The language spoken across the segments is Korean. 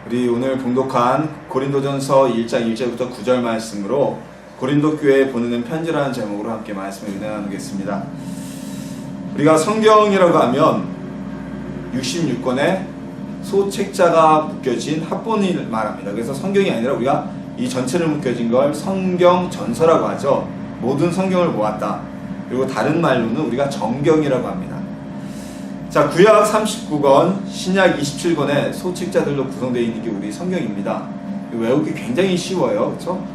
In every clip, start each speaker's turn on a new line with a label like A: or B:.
A: 우리 오늘 봉독한 고린도전서 1장 1절부터 9절 말씀으로 고린도 교회에 보내는 편지라는 제목으로 함께 말씀을 은혜 나누겠습니다. 우리가 성경이라고 하면 66권의 소책자가 묶여진 합본을 말합니다. 그래서 성경이 아니라 우리가 이 전체를 묶여진 걸 성경전서라고 하죠. 모든 성경을 모았다. 그리고 다른 말로는 우리가 정경이라고 합니다. 자, 구약 39권, 신약 27권의 소책자들로 구성되어 있는 게 우리 성경입니다. 외우기 굉장히 쉬워요. 그렇죠?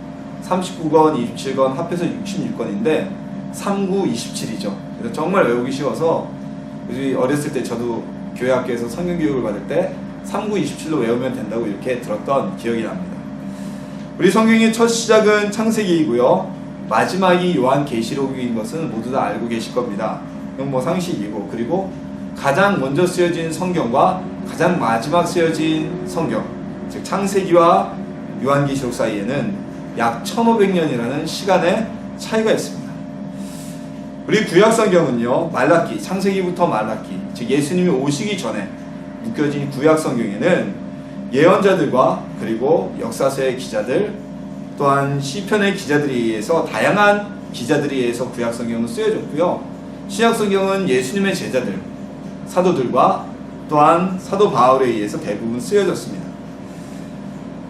A: 39권, 27권 합해서 66권인데 39, 27이죠. 그래서 정말 외우기 쉬워서 우리 어렸을 때 저도 교회 학교에서 성경 교육을 받을 때 39, 27로 외우면 된다고 이렇게 들었던 기억이 납니다. 우리 성경의 첫 시작은 창세기이고요. 마지막이 요한계시록인 것은 모두 다 알고 계실 겁니다. 이건 뭐 상식이고, 그리고 가장 먼저 쓰여진 성경과 가장 마지막 쓰여진 성경, 즉 창세기와 요한계시록 사이에는 약 1500년이라는 시간의 차이가 있습니다. 우리 구약 성경은요, 말라기, 창세기부터 말라기, 즉 예수님이 오시기 전에 묶여진 구약 성경에는 예언자들과 그리고 역사서의 기자들, 또한 시편의 기자들에 의해서, 다양한 기자들에 의해서 구약 성경은 쓰여졌고요. 신약 성경은 예수님의 제자들, 사도들과 또한 사도 바울에 의해서 대부분 쓰여졌습니다.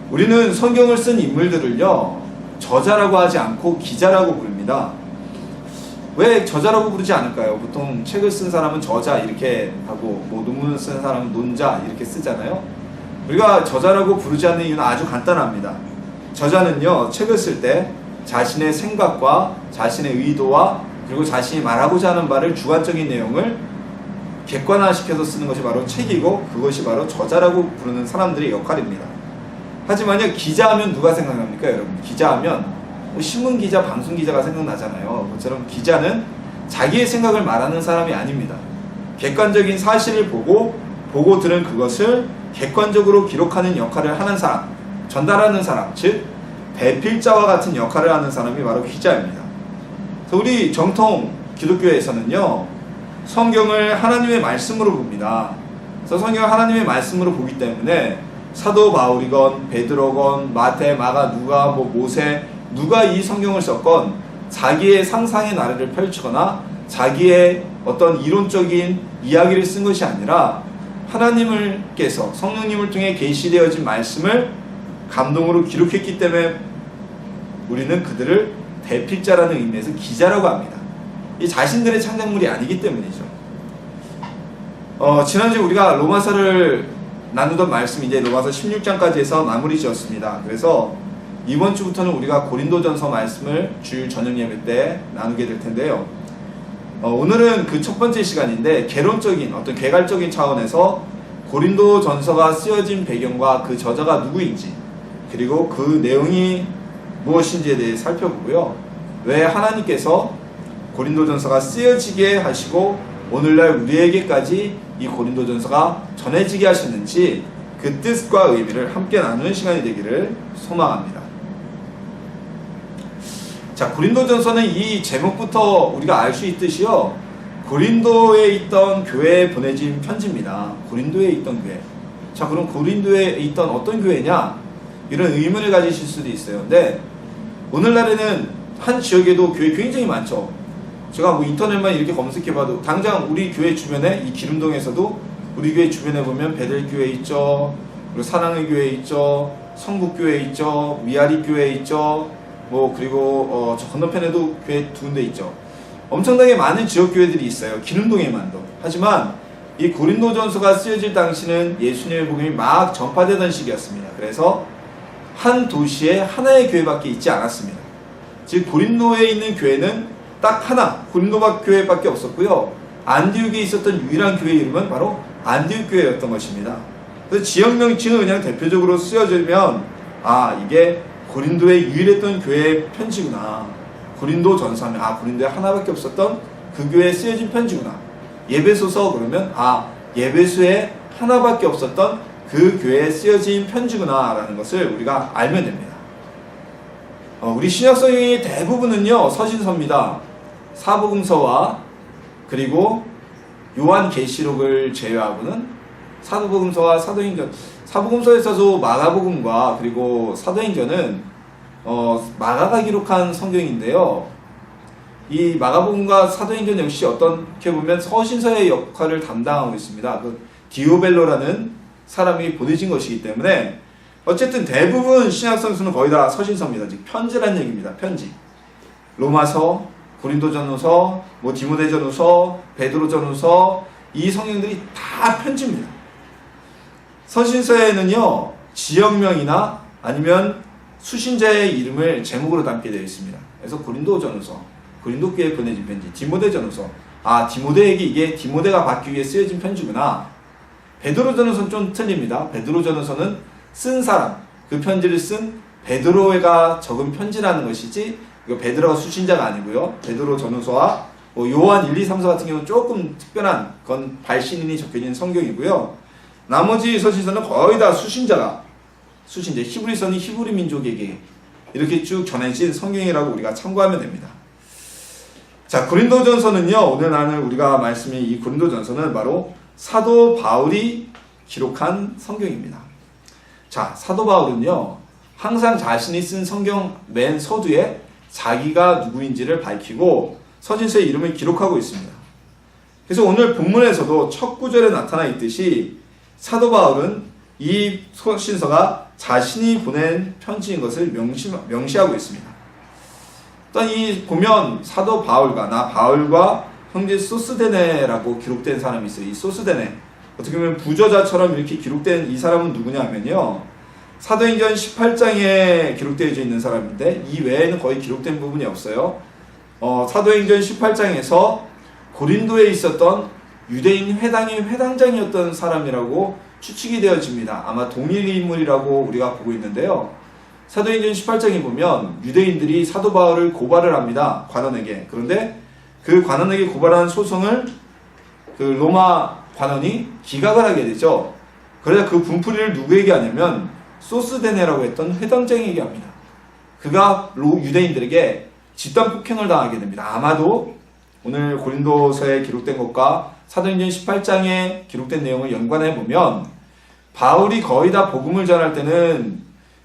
A: 우리는 성경을 쓴 인물들을요, 저자라고 하지 않고 기자라고 부릅니다. 왜 저자라고 부르지 않을까요? 보통 책을 쓴 사람은 저자 이렇게 하고, 뭐 논문을 쓴 사람은 논자 이렇게 쓰잖아요. 우리가 저자라고 부르지 않는 이유는 아주 간단합니다. 저자는요, 책을 쓸 때 자신의 생각과 자신의 의도와 그리고 자신이 말하고자 하는 바를, 주관적인 내용을 객관화시켜서 쓰는 것이 바로 책이고, 그것이 바로 저자라고 부르는 사람들의 역할입니다. 하지만요, 기자하면 누가 생각납니까, 여러분? 기자하면 뭐 신문기자, 방송기자가 생각나잖아요. 그처럼 기자는 자기의 생각을 말하는 사람이 아닙니다. 객관적인 사실을 보고 들은 그것을 객관적으로 기록하는 역할을 하는 사람, 전달하는 사람, 즉 배필자와 같은 역할을 하는 사람이 바로 기자입니다. 그래서 우리 정통 기독교에서는요, 성경을 하나님의 말씀으로 봅니다. 그래서 성경을 하나님의 말씀으로 보기 때문에 사도 바울이건 베드로건 마태, 마가, 누가, 모세, 누가 이 성경을 썼건 자기의 상상의 나래를 펼치거나 자기의 어떤 이론적인 이야기를 쓴 것이 아니라 하나님께서 성령님을 통해 계시되어진 말씀을 감동으로 기록했기 때문에 우리는 그들을 대필자라는 의미에서 기자라고 합니다. 이 자신들의 창작물이 아니기 때문이죠. 지난주에 우리가 로마서를 나누던 말씀이 이제 로마서 16장까지 해서 마무리 지었습니다. 그래서 이번 주부터는 우리가 고린도전서 말씀을 주일 저녁 예배 때 나누게 될 텐데요. 오늘은 그 첫 번째 시간인데, 개론적인 어떤 개괄적인 차원에서 고린도전서가 쓰여진 배경과 그 저자가 누구인지, 그리고 그 내용이 무엇인지에 대해 살펴보고요. 왜 하나님께서 고린도전서가 쓰여지게 하시고 오늘날 우리에게까지 이 고린도전서가 전해지게 하셨는지, 그 뜻과 의미를 함께 나누는 시간이 되기를 소망합니다. 자, 고린도전서는 이 제목부터 우리가 알 수 있듯이요, 고린도에 있던 교회에 보내진 편지입니다. 고린도에 있던 교회. 자, 그럼 고린도에 있던 어떤 교회냐? 이런 의문을 가지실 수도 있어요. 근데 오늘날에는 한 지역에도 교회 굉장히 많죠. 제가 뭐 인터넷만 이렇게 검색해봐도 당장 우리 교회 주변에, 이 기름동에서도 우리 교회 주변에 보면 베델교회 있죠, 그리고 사랑의 교회 있죠, 성북교회 있죠, 위아리 교회 있죠, 그리고 저 건너편에도 교회 두 군데 있죠. 엄청나게 많은 지역 교회들이 있어요, 기름동에만도. 하지만 이 고린도전서가 쓰여질 당시는 예수님의 복음이 막 전파되던 시기였습니다. 그래서 한 도시에 하나의 교회밖에 있지 않았습니다. 즉 고린도에 있는 교회는 딱 하나, 고린도 교회밖에 없었고요. 안디옥에 있었던 유일한 교회의 이름은 바로 안디옥 교회였던 것입니다. 그래서 지역 명칭을 그냥 대표적으로 쓰여지면, 이게 고린도에 유일했던 교회의 편지구나. 고린도 전서하면 고린도에 하나밖에 없었던 그 교회에 쓰여진 편지구나. 예배소서 그러면 예배소에 하나밖에 없었던 그 교회에 쓰여진 편지구나 라는 것을 우리가 알면 됩니다. 우리 신약성경의 대부분은요, 서신서입니다. 사복음서와 그리고 요한계시록을 제외하고는 사도복음서와 사도행전, 사복음서에 있어서 마가복음과 그리고 사도행전은 마가가 기록한 성경인데요. 이 마가복음과 사도행전 역시 어떻게 보면 서신서의 역할을 담당하고 있습니다. 그 디오벨로라는 사람이 보내진 것이기 때문에 어쨌든 대부분 신약성서는 거의 다 서신서입니다. 즉 편지란 얘기입니다. 편지. 로마서, 고린도전후서, 디모데전후서, 베드로전후서, 이 성경들이 다 편지입니다. 서신서에는요 지역명이나 아니면 수신자의 이름을 제목으로 담게 되어 있습니다. 그래서 고린도전후서, 고린도교회에 보내진 편지, 디모데전후서, 디모데에게 이게 디모데가 받기 위해 쓰여진 편지구나. 베드로전후서는 좀 틀립니다. 베드로전후서는 쓴 사람, 그 편지를 쓴 베드로가 적은 편지라는 것이지 이거 베드로가 수신자가 아니고요. 베드로전후서와 요한 1, 2, 3서 같은 경우는 조금 특별한 건 발신인이 적혀있는 성경이고요. 나머지 서신서는 거의 다 수신자, 히브리서는 히브리 민족에게 이렇게 쭉 전해진 성경이라고 우리가 참고하면 됩니다. 자, 고린도전서는요, 오늘 우리가 말씀이 이 고린도전서는 바로 사도 바울이 기록한 성경입니다. 자, 사도 바울은요, 항상 자신이 쓴 성경 맨 서두에 자기가 누구인지를 밝히고 서신서의 이름을 기록하고 있습니다. 그래서 오늘 본문에서도 첫 구절에 나타나 있듯이 사도 바울은 이 서신서가 자신이 보낸 편지인 것을 명시하고 있습니다. 일단 보면 사도 바울과 형제 소스데네라고 기록된 사람이 있어요. 이 소스데네, 어떻게 보면 부저자처럼 이렇게 기록된 이 사람은 누구냐 하면요, 사도행전 18장에 기록되어져 있는 사람인데 이 외에는 거의 기록된 부분이 없어요. 사도행전 18장에서 고린도에 있었던 유대인 회당의 회당장이었던 사람이라고 추측이 되어집니다. 아마 동일 인물이라고 우리가 보고 있는데요. 사도행전 18장에 보면 유대인들이 사도 바울을 고발을 합니다. 관원에게. 그런데 그 관원에게 고발한 소송을 그 로마 관원이 기각을 하게 되죠. 그래서 그 분풀이를 누구에게 하냐면 소스데네라고 했던 회당장에게 합니다. 그가 유대인들에게 집단 폭행을 당하게 됩니다. 아마도 오늘 고린도서에 기록된 것과 사도행전 18장에 기록된 내용을 연관해 보면 바울이 거의 다 복음을 전할 때는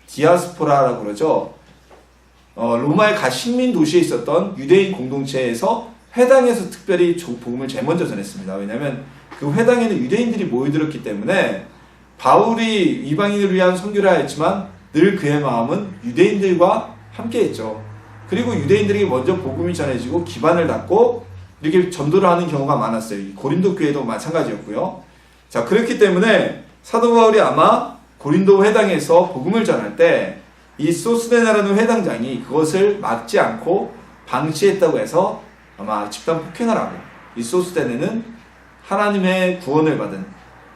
A: 디아스포라라고 그러죠. 로마의 각 식민 도시에 있었던 유대인 공동체에서 회당에서 특별히 복음을 제일 먼저 전했습니다. 왜냐하면 그 회당에는 유대인들이 모여들었기 때문에 바울이 이방인을 위한 선교를 하였지만 늘 그의 마음은 유대인들과 함께했죠. 그리고 유대인들에게 먼저 복음이 전해지고 기반을 닫고 이렇게 전도를 하는 경우가 많았어요. 이 고린도 교회도 마찬가지였고요. 자, 그렇기 때문에 사도 바울이 아마 고린도 회당에서 복음을 전할 때 이 소스데나라는 회당장이 그것을 막지 않고 방치했다고 해서 아마 집단 폭행을 하고, 이 소스데네는 하나님의 구원을 받은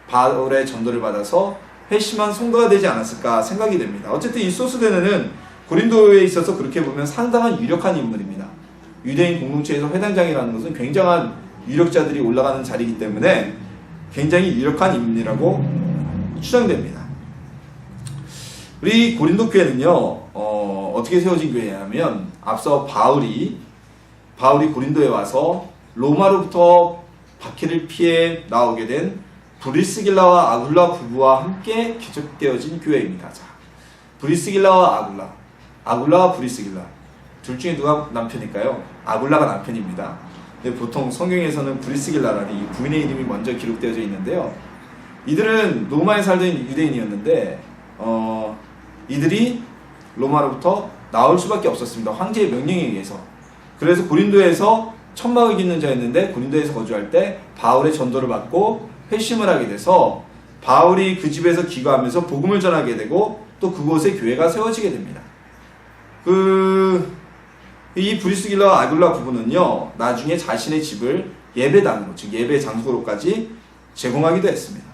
A: 바울의 전도를 받아서 회심한 성도가 되지 않았을까 생각이 됩니다. 어쨌든 이 소스데네는 고린도에 있어서 그렇게 보면 상당한 유력한 인물입니다. 유대인 공동체에서 회당장이라는 것은 굉장한 유력자들이 올라가는 자리이기 때문에 굉장히 유력한 인물이라고 추정됩니다. 우리 고린도 교회는요, 어떻게 세워진 교회냐면 앞서 바울이 고린도에 와서 로마로부터 박해를 피해 나오게 된 브리스길라와 아굴라 부부와 함께 개척되어진 교회입니다. 자, 브리스길라와 아굴라와 브리스길라, 둘 중에 누가 남편일까요? 아굴라가 남편입니다. 근데 보통 성경에서는 브리스길라라는 이 부인의 이름이 먼저 기록되어져 있는데요. 이들은 로마에 살던 유대인이었는데 이들이 로마로부터 나올 수밖에 없었습니다. 황제의 명령에 의해서. 그래서 고린도에서 천막을 깃는 자였는데 고린도에서 거주할 때 바울의 전도를 받고 회심을 하게 돼서 바울이 그 집에서 기거하면서 복음을 전하게 되고 또 그곳에 교회가 세워지게 됩니다. 이 브리스길라와 아굴라 부부는요, 나중에 자신의 집을 예배당으로, 즉 예배 장소로까지 제공하기도 했습니다.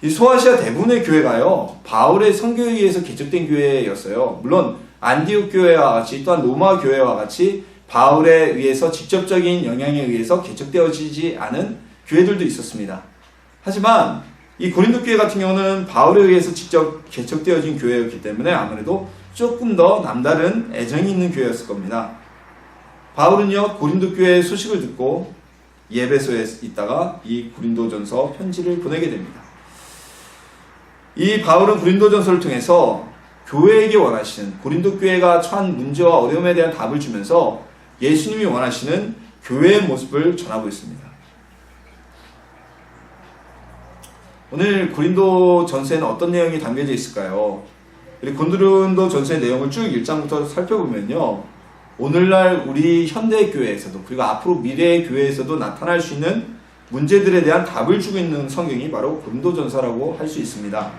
A: 이 소아시아 대부분의 교회가요, 바울의 선교에 의해서 개척된 교회였어요. 물론 안디옥 교회와 같이 또한 로마 교회와 같이 바울에 의해서 직접적인 영향에 의해서 개척되어지지 않은 교회들도 있었습니다. 하지만 이 고린도 교회 같은 경우는 바울에 의해서 직접 개척되어진 교회였기 때문에 아무래도 조금 더 남다른 애정이 있는 교회였을 겁니다. 바울은요, 고린도 교회의 소식을 듣고 예배소에 있다가 이 고린도전서 편지를 보내게 됩니다. 이 바울은 고린도전서를 통해서 교회에게 원하시는, 고린도 교회가 처한 문제와 어려움에 대한 답을 주면서 예수님이 원하시는 교회의 모습을 전하고 있습니다. 오늘 고린도 전서에는 어떤 내용이 담겨져 있을까요? 우리 고린도 전서의 내용을 쭉 1장부터 살펴보면요, 오늘날 우리 현대 교회에서도, 그리고 앞으로 미래의 교회에서도 나타날 수 있는 문제들에 대한 답을 주고 있는 성경이 바로 고린도 전서라고 할 수 있습니다.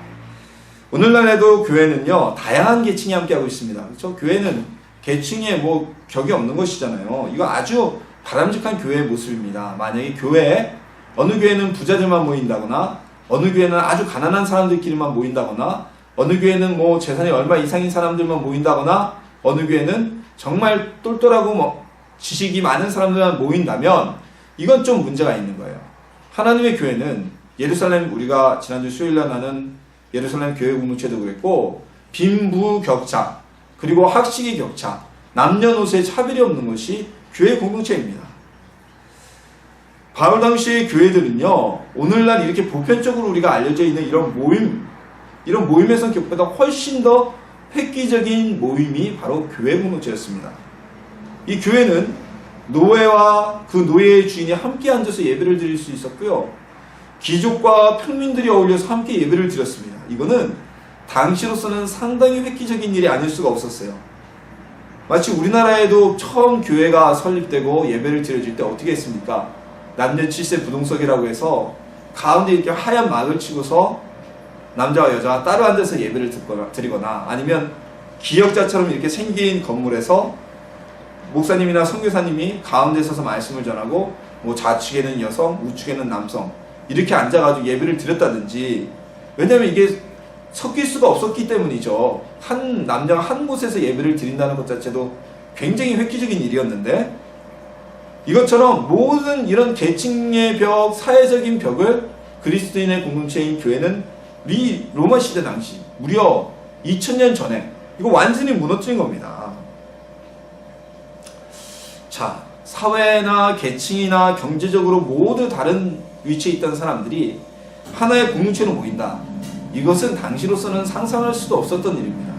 A: 오늘날에도 교회는요, 다양한 계층이 함께하고 있습니다. 그렇죠? 교회는 계층에 뭐 격이 없는 것이잖아요. 이거 아주 바람직한 교회의 모습입니다. 만약에 교회에, 어느 교회는 부자들만 모인다거나, 어느 교회는 아주 가난한 사람들끼리만 모인다거나, 어느 교회는 뭐 재산이 얼마 이상인 사람들만 모인다거나, 어느 교회는 정말 똘똘하고 지식이 많은 사람들만 모인다면 이건 좀 문제가 있는 거예요. 하나님의 교회는 예루살렘, 우리가 지난주 수요일날 나는 예루살렘 교회 공동체도 그랬고, 빈부격차, 그리고 학식의 격차, 남녀노소의 차별이 없는 것이 교회 공동체입니다. 바울 당시의 교회들은요, 오늘날 이렇게 보편적으로 우리가 알려져 있는 이런 모임의 성격보다 훨씬 더 획기적인 모임이 바로 교회 공동체였습니다. 이 교회는 노예와 그 노예의 주인이 함께 앉아서 예배를 드릴 수 있었고요, 귀족과 평민들이 어울려서 함께 예배를 드렸습니다. 이거는 당시로서는 상당히 획기적인 일이 아닐 수가 없었어요. 마치 우리나라에도 처음 교회가 설립되고 예배를 드려질 때 어떻게 했습니까? 남녀 7세 부동석이라고 해서 가운데 이렇게 하얀 막을 치고서 남자와 여자가 따로 앉아서 예배를 드리거나, 아니면 기역자처럼 이렇게 생긴 건물에서 목사님이나 선교사님이 가운데 서서 말씀을 전하고, 뭐 좌측에는 여성, 우측에는 남성, 이렇게 앉아가지고 예배를 드렸다든지. 왜냐하면 이게 섞일 수가 없었기 때문이죠. 한 남녀가 한 곳에서 예배를 드린다는 것 자체도 굉장히 획기적인 일이었는데, 이것처럼 모든 이런 계층의 벽, 사회적인 벽을 그리스도인의 공동체인 교회는 우리 로마 시대 당시 무려 2000년 전에 이거 완전히 무너뜨린 겁니다. 자, 사회나 계층이나 경제적으로 모두 다른 위치에 있던 사람들이 하나의 공동체로 모인다. 이것은 당시로서는 상상할 수도 없었던 일입니다.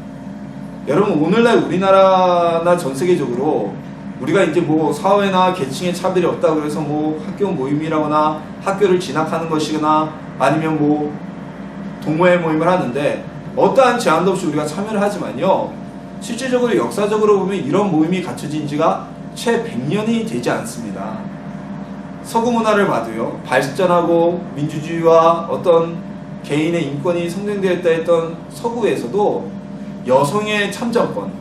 A: 여러분, 오늘날 우리나라나 전 세계적으로 우리가 이제 뭐 사회나 계층의 차별이 없다고 해서 뭐 학교 모임이라거나 학교를 진학하는 것이거나 아니면 뭐 동호회 모임을 하는데 어떠한 제한도 없이 우리가 참여를 하지만요, 실질적으로 역사적으로 보면 이런 모임이 갖춰진 지가 채 100년이 되지 않습니다. 서구 문화를 봐도요, 발전하고 민주주의와 어떤 개인의 인권이 성장되었다 했던 서구에서도 여성의 참정권,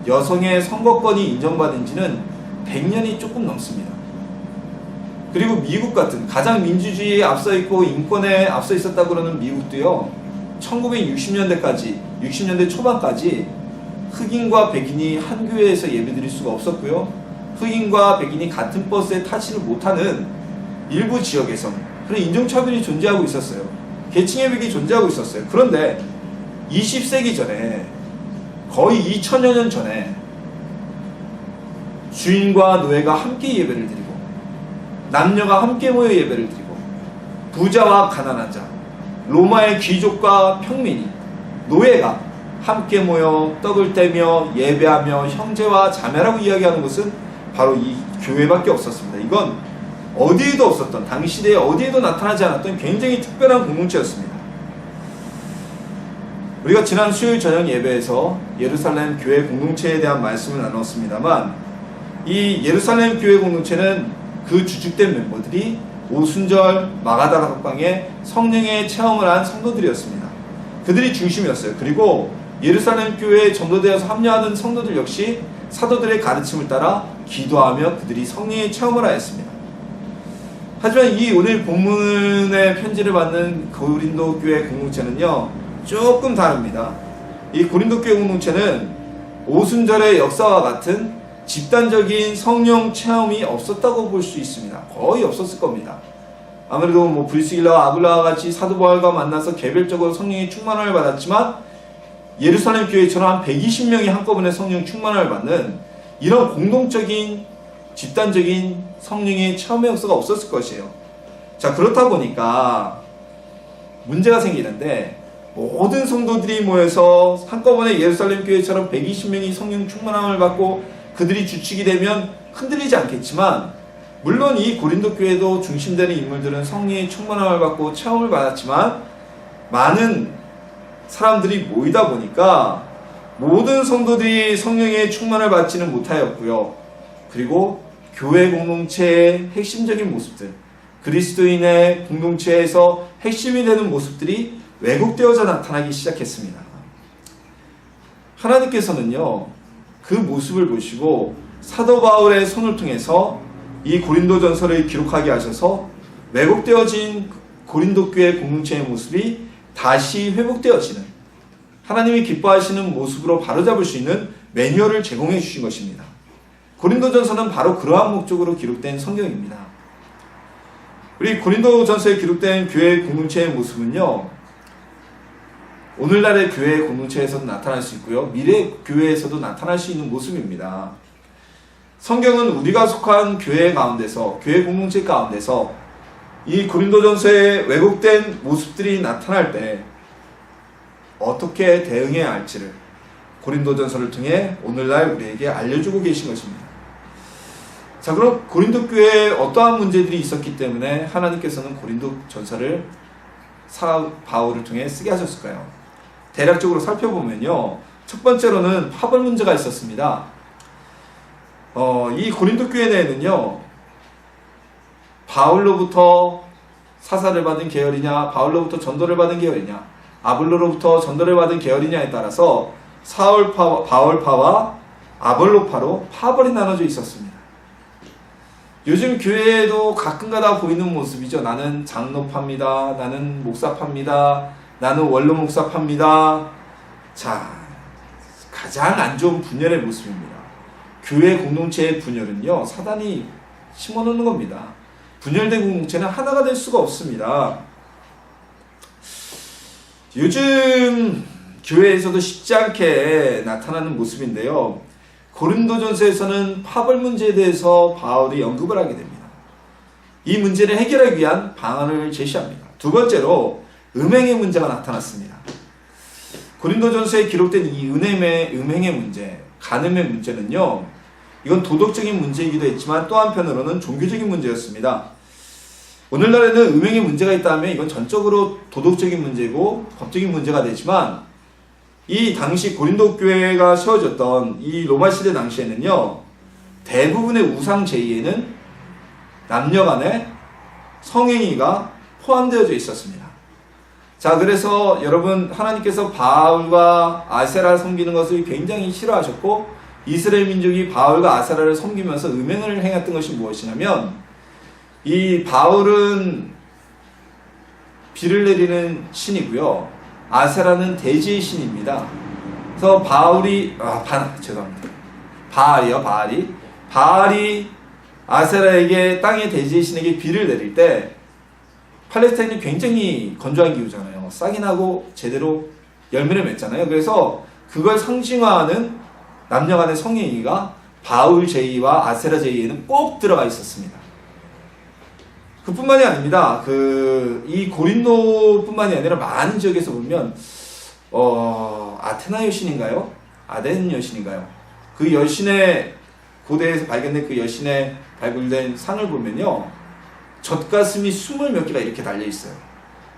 A: 여성의 선거권이 인정받은 지는 100년이 조금 넘습니다. 그리고 미국 같은 가장 민주주의에 앞서 있고 인권에 앞서 있었다고 그러는 미국도요, 1960년대까지, 60년대 초반까지 흑인과 백인이 한 교회에서 예배드릴 수가 없었고요, 흑인과 백인이 같은 버스에 타지를 못하는 일부 지역에서 그런 인종차별이 존재하고 있었어요. 계층의 벽이 존재하고 있었어요. 그런데 20세기 전에, 거의 2000여 년 전에 주인과 노예가 함께 예배를 드리고, 남녀가 함께 모여 예배를 드리고, 부자와 가난한 자, 로마의 귀족과 평민이, 노예가 함께 모여 떡을 떼며 예배하며 형제와 자매라고 이야기하는 것은 바로 이 교회밖에 없었습니다. 이건 어디에도 없었던, 당시 시대에 어디에도 나타나지 않았던 굉장히 특별한 공동체였습니다. 우리가 지난 수요일 저녁 예배에서 예루살렘 교회 공동체에 대한 말씀을 나눴습니다만, 이 예루살렘 교회 공동체는 그 주축된 멤버들이 오순절 마가다라 각방에 성령의 체험을 한 성도들이었습니다. 그들이 중심이었어요. 그리고 예루살렘 교회에 전도되어서 합류하는 성도들 역시 사도들의 가르침을 따라 기도하며 그들이 성령의 체험을 하였습니다. 하지만 이 오늘 본문의 편지를 받는 고린도 교회 공동체는요, 조금 다릅니다. 이 고린도 교회 공동체는 오순절의 역사와 같은 집단적인 성령 체험이 없었다고 볼 수 있습니다. 거의 없었을 겁니다. 아무래도 뭐 브리스길라와 아굴라와 같이 사도 바울과 만나서 개별적으로 성령의 충만함을 받았지만, 예루살렘 교회처럼 한 120명이 한꺼번에 성령 충만함을 받는 이런 공동적인 집단적인 성령의 체험의 역사가 없었을 것이에요. 자, 그렇다 보니까 문제가 생기는데, 모든 성도들이 모여서 한꺼번에 예루살렘 교회처럼 120명이 성령 충만함을 받고 그들이 주축이 되면 흔들리지 않겠지만, 물론 이 고린도 교회도 중심되는 인물들은 성령의 충만함을 받고 체험을 받았지만, 많은 사람들이 모이다 보니까 모든 성도들이 성령의 충만을 받지는 못하였고요. 그리고 교회 공동체의 핵심적인 모습들, 그리스도인의 공동체에서 핵심이 되는 모습들이 왜곡되어져 나타나기 시작했습니다. 하나님께서는요, 그 모습을 보시고 사도 바울의 손을 통해서 이 고린도전서를 기록하게 하셔서 왜곡되어진 고린도 교회 공동체의 모습이 다시 회복되어지는, 하나님이 기뻐하시는 모습으로 바로잡을 수 있는 매뉴얼을 제공해 주신 것입니다. 고린도전서는 바로 그러한 목적으로 기록된 성경입니다. 우리 고린도전서에 기록된 교회 공동체의 모습은요, 오늘날의 교회 공동체에서도 나타날 수 있고요, 미래 교회에서도 나타날 수 있는 모습입니다. 성경은 우리가 속한 교회 가운데서, 교회 공동체 가운데서 이 고린도전서의 왜곡된 모습들이 나타날 때 어떻게 대응해야 할지를 고린도전서를 통해 오늘날 우리에게 알려주고 계신 것입니다. 자, 그럼 고린도 교회에 어떠한 문제들이 있었기 때문에 하나님께서는 고린도전서를 바울을 통해 쓰게 하셨을까요? 대략적으로 살펴보면요, 첫 번째로는 파벌 문제가 있었습니다. 이 고린도 교회 내에는요, 바울로부터 사사를 받은 계열이냐, 바울로부터 전도를 받은 계열이냐, 아볼로로부터 전도를 받은 계열이냐에 따라서 바울파와 아볼로파로 파벌이 나눠져 있었습니다. 요즘 교회에도 가끔가다 보이는 모습이죠. 나는 장로파입니다. 나는 목사파입니다. 나는 원로 목사파입니다. 자, 가장 안 좋은 분열의 모습입니다. 교회 공동체의 분열은요, 사단이 심어놓는 겁니다. 분열된 공동체는 하나가 될 수가 없습니다. 요즘 교회에서도 쉽지 않게 나타나는 모습인데요, 고린도전서에서는 파벌 문제에 대해서 바울이 언급을 하게 됩니다. 이 문제를 해결하기 위한 방안을 제시합니다. 두 번째로 음행의 문제가 나타났습니다. 고린도전서에 기록된 이 음행의 문제, 간음의 문제는요, 이건 도덕적인 문제이기도 했지만 또 한편으로는 종교적인 문제였습니다. 오늘날에는 음행의 문제가 있다면 이건 전적으로 도덕적인 문제고 법적인 문제가 되지만, 이 당시 고린도 교회가 세워졌던 이 로마 시대 당시에는요, 대부분의 우상 제의에는 남녀 간의 성행위가 포함되어져 있었습니다. 자, 그래서 여러분, 하나님께서 바울과 아세라를 섬기는 것을 굉장히 싫어하셨고, 이스라엘 민족이 바울과 아세라를 섬기면서 음행을 행했던 것이 무엇이냐면, 이 바울은 비를 내리는 신이고요, 아세라는 대지의 신입니다. 그래서 바알이 아세라에게, 땅의 대지의 신에게 비를 내릴 때, 팔레스타인이 굉장히 건조한 기후잖아요. 싹이 나고 제대로 열매를 맺잖아요. 그래서 그걸 상징화하는 남녀 간의 성행위가 바울 제의와 아세라 제의에는 꼭 들어가 있었습니다. 그뿐만이 아닙니다. 이 고린도뿐만이 아니라 많은 지역에서 보면 아테나 여신인가요? 아덴 여신인가요? 그 여신의, 고대에서 발견된 그 여신의 발굴된 상을 보면요, 젖가슴이 20몇 개가 이렇게 달려있어요.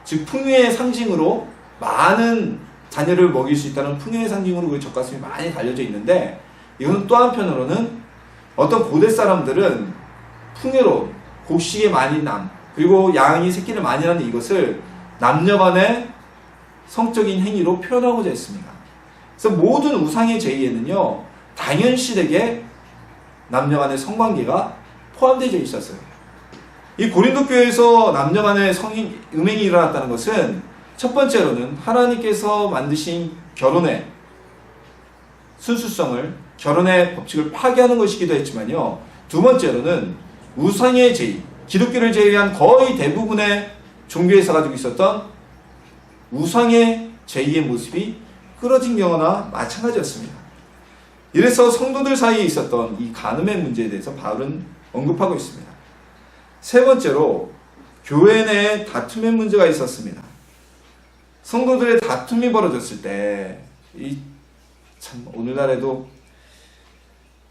A: 즉 풍요의 상징으로, 많은 자녀를 먹일 수 있다는 풍요의 상징으로 그 젖가슴이 많이 달려져 있는데, 이건 또 한편으로는 어떤 고대 사람들은 풍요로 곡식의 많이 남, 그리고 양이 새끼를 많이 낳는 이것을 남녀 간의 성적인 행위로 표현하고자 했습니다. 그래서 모든 우상의 제의에는요, 당연시되게 남녀 간의 성관계가 포함되어 있었어요. 이 고린도 교회에서 남녀 간의 음행이 일어났다는 것은 첫 번째로는 하나님께서 만드신 결혼의 순수성을, 결혼의 법칙을 파괴하는 것이기도 했지만요, 두 번째로는 우상의 제의, 기독교를 제외한 거의 대부분의 종교에서 가지고 있었던 우상의 제의의 모습이 끊어진 경우나 마찬가지였습니다. 이래서 성도들 사이에 있었던 이 간음의 문제에 대해서 바울은 언급하고 있습니다. 세 번째로 교회 내에 다툼의 문제가 있었습니다. 성도들의 다툼이 벌어졌을 때, 참 오늘날에도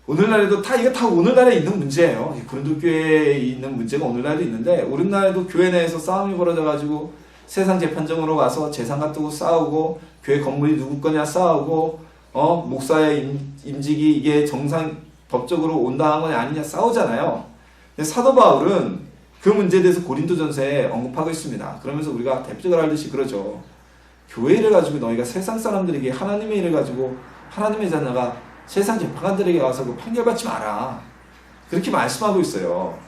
A: 이거 다 오늘날에 있는 문제예요. 고린도 교회에 있는 문제가 오늘날에도 있는데, 오늘날에도 교회 내에서 싸움이 벌어져가지고 세상 재판정으로 가서 재산 갖두고 싸우고, 교회 건물이 누구 거냐 싸우고, 목사의 임직이 이게 정상 법적으로 온당한 거냐 아니냐 싸우잖아요. 근데 사도 바울은 그 문제에 대해서 고린도전서에 언급하고 있습니다. 그러면서 우리가 대표적으로 알듯이 그러죠. 교회 일을 가지고 너희가 세상 사람들에게 하나님의 일을 가지고 하나님의 자녀가 세상 재판관들에게 와서 그 판결받지 마라. 그렇게 말씀하고 있어요.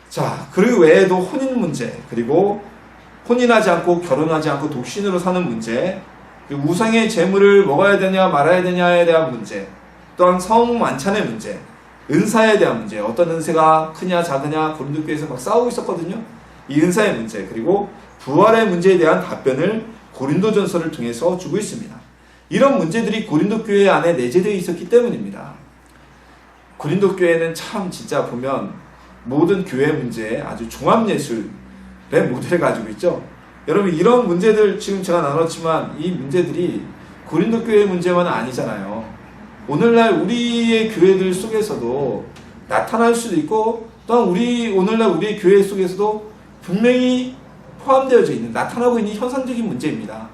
A: 자, 그리고 외에도 혼인 문제, 그리고 혼인하지 않고 결혼하지 않고 독신으로 사는 문제, 그리고 우상의 재물을 먹어야 되냐 말아야 되냐에 대한 문제, 또한 성만찬의 문제, 은사에 대한 문제, 어떤 은사가 크냐 작으냐 고린도 교회에서 막 싸우고 있었거든요. 이 은사의 문제, 그리고 부활의 문제에 대한 답변을 고린도전서를 통해서 주고 있습니다. 이런 문제들이 고린도 교회 안에 내재되어 있었기 때문입니다. 고린도 교회는 참 진짜 보면 모든 교회 문제에 아주 종합예술의 모델을 가지고 있죠. 여러분, 이런 문제들 지금 제가 나눴지만 이 문제들이 고린도 교회의 문제만은 아니잖아요. 오늘날 우리의 교회들 속에서도 나타날 수도 있고, 또한 오늘날 우리의 교회 속에서도 분명히 포함되어져 있는, 나타나고 있는 현상적인 문제입니다.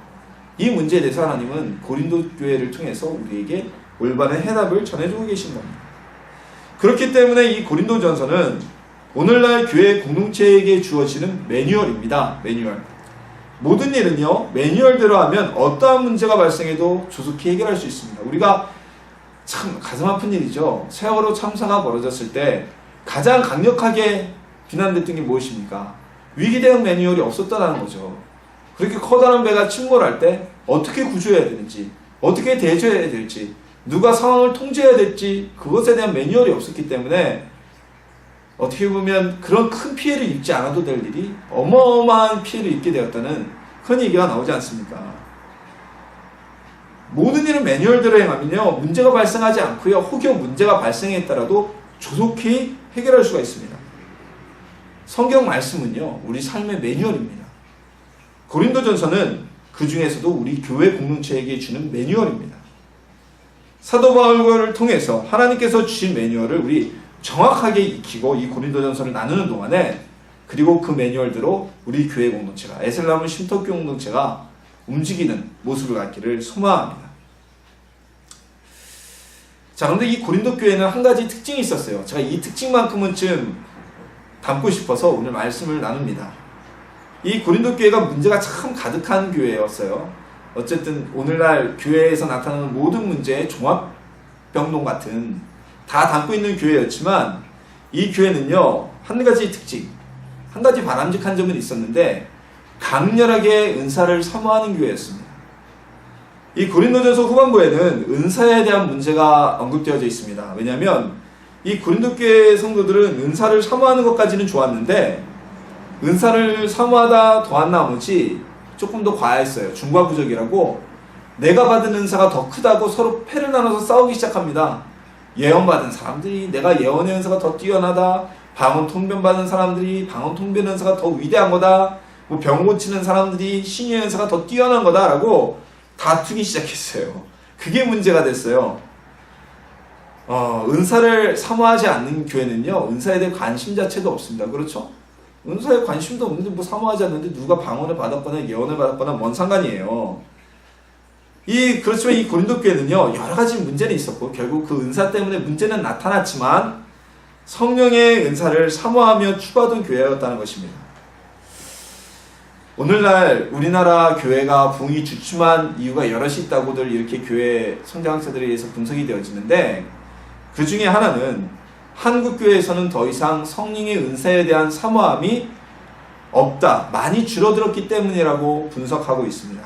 A: 이 문제에 대해서 하나님은 고린도 교회를 통해서 우리에게 올바른 해답을 전해주고 계신 겁니다. 그렇기 때문에 이 고린도전서는 오늘날 교회 공동체에게 주어지는 매뉴얼입니다. 매뉴얼. 모든 일은요, 매뉴얼대로 하면 어떠한 문제가 발생해도 조속히 해결할 수 있습니다. 우리가 참 가슴 아픈 일이죠. 세월호 참사가 벌어졌을 때 가장 강력하게 비난됐던 게 무엇입니까? 위기 대응 매뉴얼이 없었다는 거죠. 그렇게 커다란 배가 침몰할 때 어떻게 구조해야 되는지, 어떻게 대처해야 될지, 누가 상황을 통제해야 될지, 그것에 대한 매뉴얼이 없었기 때문에 어떻게 보면 그런 큰 피해를 입지 않아도 될 일이 어마어마한 피해를 입게 되었다는 그런 얘기가 나오지 않습니까? 모든 일은 매뉴얼대로 행하면요, 문제가 발생하지 않고요, 혹여 문제가 발생했더라도 조속히 해결할 수가 있습니다. 성경 말씀은요, 우리 삶의 매뉴얼입니다. 고린도전서는 그 중에서도 우리 교회 공동체에게 주는 매뉴얼입니다. 사도 바울을 통해서 하나님께서 주신 매뉴얼을 우리 정확하게 익히고 이 고린도전서를 나누는 동안에, 그리고 그 매뉴얼대로 우리 교회 공동체가, 에셀나무 쉼터교 공동체가 움직이는 모습을 갖기를 소망합니다. 자, 그런데 이 고린도 교회는 한 가지 특징이 있었어요. 제가 이 특징만큼은 좀 담고 싶어서 오늘 말씀을 나눕니다. 이 고린도 교회가 문제가 참 가득한 교회였어요. 어쨌든 오늘날 교회에서 나타나는 모든 문제의 종합병동 같은, 다 담고 있는 교회였지만, 이 교회는요, 한 가지 특징, 한 가지 바람직한 점은 있었는데 강렬하게 은사를 사모하는 교회였습니다. 이 고린도전서 후반부에는 은사에 대한 문제가 언급되어져 있습니다. 왜냐하면 이 고린도 교회 성도들은 은사를 사모하는 것까지는 좋았는데, 은사를 사모하다 더한 나머지 조금 더 과했어요. 중과부적이라고, 내가 받은 은사가 더 크다고 서로 패를 나눠서 싸우기 시작합니다. 예언받은 사람들이 내가 예언의 은사가 더 뛰어나다, 방언 통변 받은 사람들이 방언 통변 은사가 더 위대한 거다, 뭐 병 고치는 사람들이 신의 은사가 더 뛰어난 거다라고 다투기 시작했어요. 그게 문제가 됐어요. 은사를 사모하지 않는 교회는요, 은사에 대해 관심 자체도 없습니다. 그렇죠? 은사에 관심도 없는데 뭐 사모하지 않는데 누가 방언을 받았거나 예언을 받았거나 뭔 상관이에요. 그렇지만 이 고린도 교회는요, 여러 가지 문제는 있었고, 결국 그 은사 때문에 문제는 나타났지만 성령의 은사를 사모하며 추구하던 교회였다는 것입니다. 오늘날 우리나라 교회가 부흥이 주춤한 이유가 여럿이 있다고들 이렇게 교회 성장학자들에 의해서 분석이 되어지는데, 그 중에 하나는 한국 교회에서는 더 이상 성령의 은사에 대한 사모함이 없다, 많이 줄어들었기 때문이라고 분석하고 있습니다.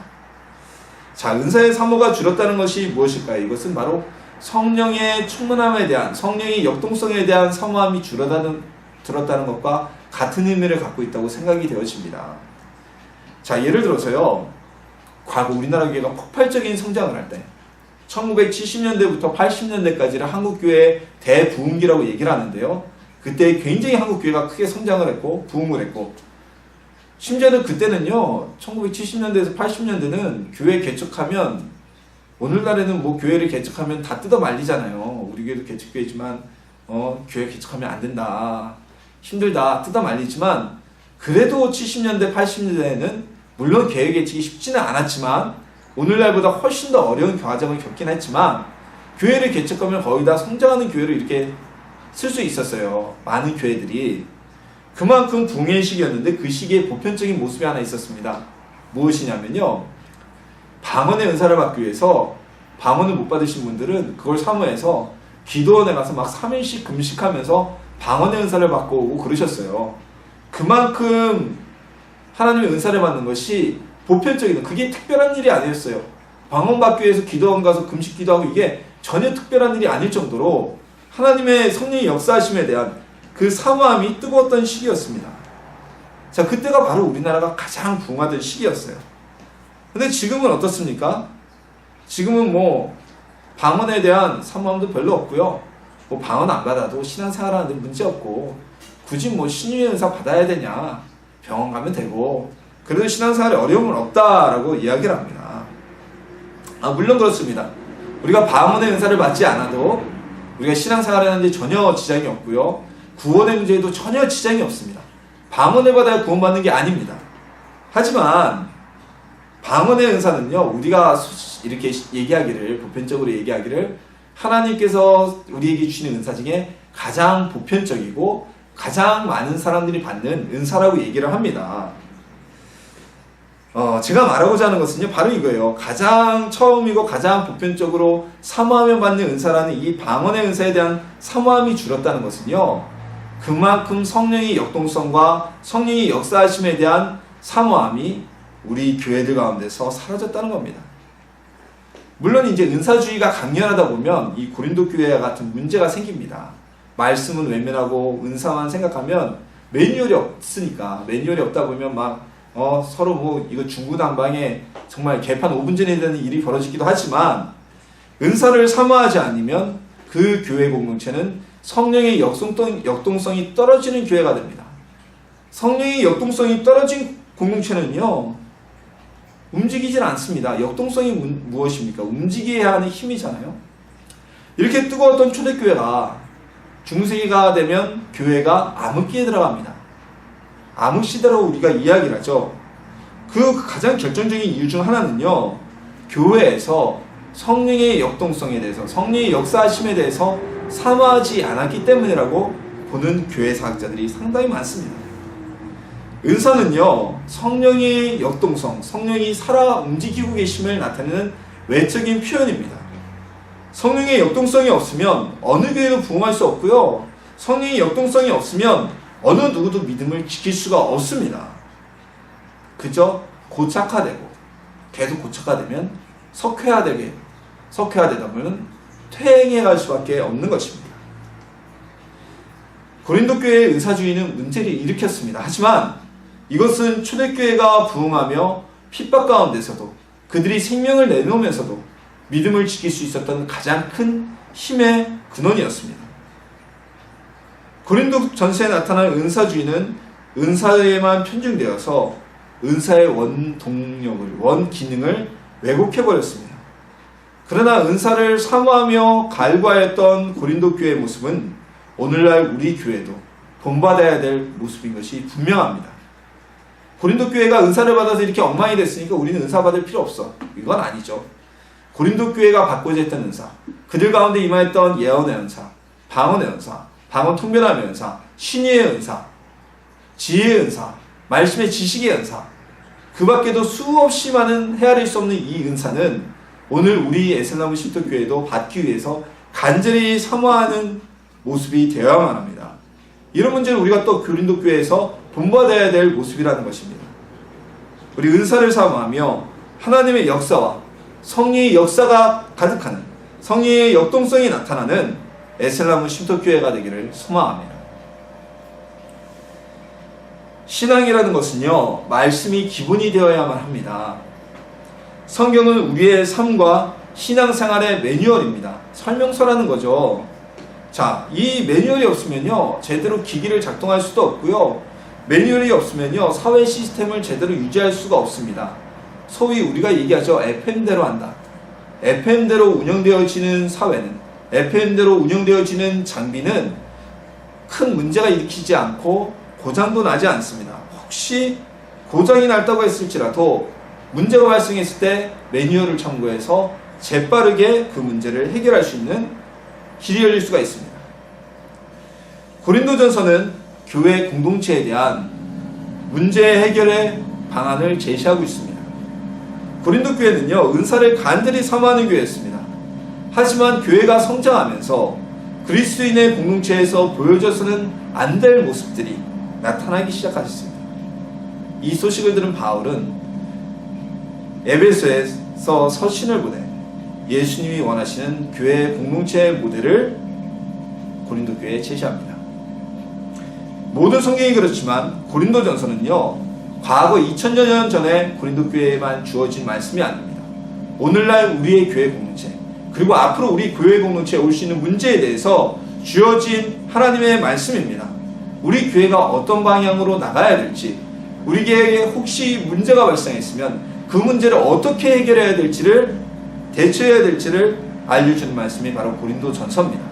A: 자, 은사의 사모가 줄었다는 것이 무엇일까요? 이것은 바로 성령의 충만함에 대한, 성령의 역동성에 대한 사모함이 줄어들었다는 것과 같은 의미를 갖고 있다고 생각이 되어집니다. 자, 예를 들어서요, 과거 우리나라 교회가 폭발적인 성장을 할 때, 1970년대부터 80년대까지를 한국교회의 대부흥기라고 얘기를 하는데요, 그때 굉장히 한국교회가 크게 성장을 했고 부흥을 했고, 심지어는 그때는요, 1970년대에서 80년대는 교회 개척하면, 오늘날에는 뭐 교회를 개척하면 다 뜯어 말리잖아요. 우리 교회도 개척교회지만, 교회 개척하면 안 된다. 힘들다. 뜯어 말리지만, 그래도 70년대, 80년대에는 물론 교회 개척이 쉽지는 않았지만, 오늘날보다 훨씬 더 어려운 과정을 겪긴 했지만, 교회를 개척하면 거의 다 성장하는 교회를 이렇게 쓸 수 있었어요. 많은 교회들이. 그만큼 붕괴의 시기였는데 그 시기에 보편적인 모습이 하나 있었습니다. 무엇이냐면요. 방언의 은사를 받기 위해서 방언을 못 받으신 분들은 그걸 사모해서 기도원에 가서 막 3일씩 금식하면서 방언의 은사를 받고 오고 그러셨어요. 그만큼 하나님의 은사를 받는 것이 보편적인, 그게 특별한 일이 아니었어요. 방언 받기 위해서 기도원 가서 금식 기도하고 이게 전혀 특별한 일이 아닐 정도로 하나님의 성령의 역사하심에 대한 그 사모함이 뜨거웠던 시기였습니다. 자, 그때가 바로 우리나라가 가장 부흥하던 시기였어요. 근데 지금은 어떻습니까? 지금은 뭐 방언에 대한 사모함도 별로 없고요. 뭐 방언 안 받아도 신앙생활 하는데 문제 없고, 굳이 뭐 신유의 은사 받아야 되냐, 병원 가면 되고, 그래도 신앙생활에 어려움은 없다라고 이야기를 합니다. 물론 그렇습니다. 우리가 방언의 은사를 받지 않아도 우리가 신앙생활을 하는데 전혀 지장이 없고요. 구원의 문제에도 전혀 지장이 없습니다. 방언을 받아야 구원받는 게 아닙니다. 하지만 방언의 은사는요, 우리가 이렇게 얘기하기를, 보편적으로 얘기하기를 하나님께서 우리에게 주시는 은사 중에 가장 보편적이고 가장 많은 사람들이 받는 은사라고 얘기를 합니다. 제가 말하고자 하는 것은요, 바로 이거예요. 가장 처음이고 가장 보편적으로 사모하며 받는 은사라는 이 방언의 은사에 대한 사모함이 줄었다는 것은요, 그만큼 성령의 역동성과 성령의 역사하심에 대한 사모함이 우리 교회들 가운데서 사라졌다는 겁니다. 물론 이제 은사주의가 강렬하다 보면 이 고린도 교회와 같은 문제가 생깁니다. 말씀은 외면하고 은사만 생각하면 매뉴얼이 없으니까, 매뉴얼이 없다 보면 막 서로 뭐 이거 중구난방에 정말 개판 5분 전에 되는 일이 벌어지기도 하지만, 은사를 사모하지 않으면 그 교회 공동체는 성령의 역동성이 떨어지는 교회가 됩니다. 성령의 역동성이 떨어진 공동체는요, 움직이질 않습니다. 역동성이 무엇입니까? 움직여야 하는 힘이잖아요. 이렇게 뜨거웠던 초대교회가 중세기가 되면 교회가 암흑기에 들어갑니다. 암흑시대라고 우리가 이야기를 하죠. 그 가장 결정적인 이유 중 하나는요, 교회에서 성령의 역동성에 대해서, 성령의 역사하심에 대해서 사모하지 않았기 때문이라고 보는 교회 사학자들이 상당히 많습니다. 은사는요, 성령의 역동성, 성령이 살아 움직이고 계심을 나타내는 외적인 표현입니다. 성령의 역동성이 없으면 어느 교회도 부흥할 수 없고요, 성령의 역동성이 없으면 어느 누구도 믿음을 지킬 수가 없습니다. 그저 고착화되고, 계속 고착화되면 석회화되다 보면 퇴행해 갈 수밖에 없는 것입니다. 고린도 교회의 의사주의는 문제를 일으켰습니다. 하지만 이것은 초대교회가 부흥하며 핍박 가운데서도 그들이 생명을 내놓으면서도 믿음을 지킬 수 있었던 가장 큰 힘의 근원이었습니다. 고린도 전서에 나타난 은사주의는 은사에만 편중되어서 은사의 원동력을, 원기능을 왜곡해버렸습니다. 그러나 은사를 사모하며 갈구하였던 고린도 교회의 모습은 오늘날 우리 교회도 본받아야 될 모습인 것이 분명합니다. 고린도 교회가 은사를 받아서 이렇게 엉망이 됐으니까 우리는 은사 받을 필요 없어, 이건 아니죠. 고린도 교회가 받고자 했던 은사, 그들 가운데 임하였던 예언의 은사, 방언의 은사, 방언 통변함의 은사, 신의의 은사, 지혜의 은사, 말씀의 지식의 은사, 그 밖에도 수없이 많은 헤아릴 수 없는 이 은사는 오늘 우리 에셀나무 쉼터교회도 받기 위해서 간절히 사모하는 모습이 되어야만 합니다. 이런 문제는 우리가 또 고린도 교회에서 본받아야 될 모습이라는 것입니다. 우리 은사를 사모하며 하나님의 역사와 성령의 역사가 가득하는, 성령의 역동성이 나타나는 에셀나무 쉼터교회가 되기를 소망합니다. 신앙이라는 것은요, 말씀이 기본이 되어야만 합니다. 성경은 우리의 삶과 신앙생활의 매뉴얼입니다. 설명서라는 거죠. 자, 이 매뉴얼이 없으면요, 제대로 기기를 작동할 수도 없고요, 매뉴얼이 없으면요, 사회 시스템을 제대로 유지할 수가 없습니다. 소위 우리가 얘기하죠. FM대로 한다. FM대로 운영되어지는 사회는, FM대로 운영되어지는 장비는 큰 문제가 일으키지 않고 고장도 나지 않습니다. 혹시 고장이 났다고 했을지라도 문제가 발생했을 때 매뉴얼을 참고해서 재빠르게 그 문제를 해결할 수 있는 길이 열릴 수가 있습니다. 고린도전서는 교회 공동체에 대한 문제 해결의 방안을 제시하고 있습니다. 고린도 교회는요, 은사를 간절히 사모하는 교회였습니다. 하지만 교회가 성장하면서 그리스도인의 공동체에서 보여져서는 안 될 모습들이 나타나기 시작하셨습니다. 이 소식을 들은 바울은 에베소에서 서신을 보내 예수님이 원하시는 교회 공동체의 모델을 고린도 교회에 제시합니다. 모든 성경이 그렇지만 고린도전서는요, 과거 2000여 년 전에 고린도 교회에만 주어진 말씀이 아닙니다. 오늘날 우리의 교회 공동체, 그리고 앞으로 우리 교회 공동체에 올 수 있는 문제에 대해서 주어진 하나님의 말씀입니다. 우리 교회가 어떤 방향으로 나가야 될지, 우리 교회에 혹시 문제가 발생했으면 그 문제를 어떻게 해결해야 될지를, 대처해야 될지를 알려주는 말씀이 바로 고린도전서입니다.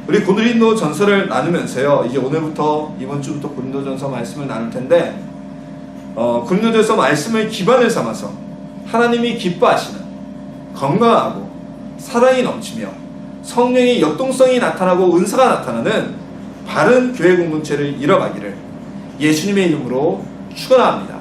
A: 우리 고린도전서를 나누면서요, 이제 오늘부터 이번 주부터 고린도전서 말씀을 나눌 텐데, 고린도전서 말씀을 기반을 삼아서 하나님이 기뻐하시는 건강하고 사랑이 넘치며 성령의 역동성이 나타나고 은사가 나타나는 바른 교회 공동체를 이뤄가기를 예수님의 이름으로 축원합니다.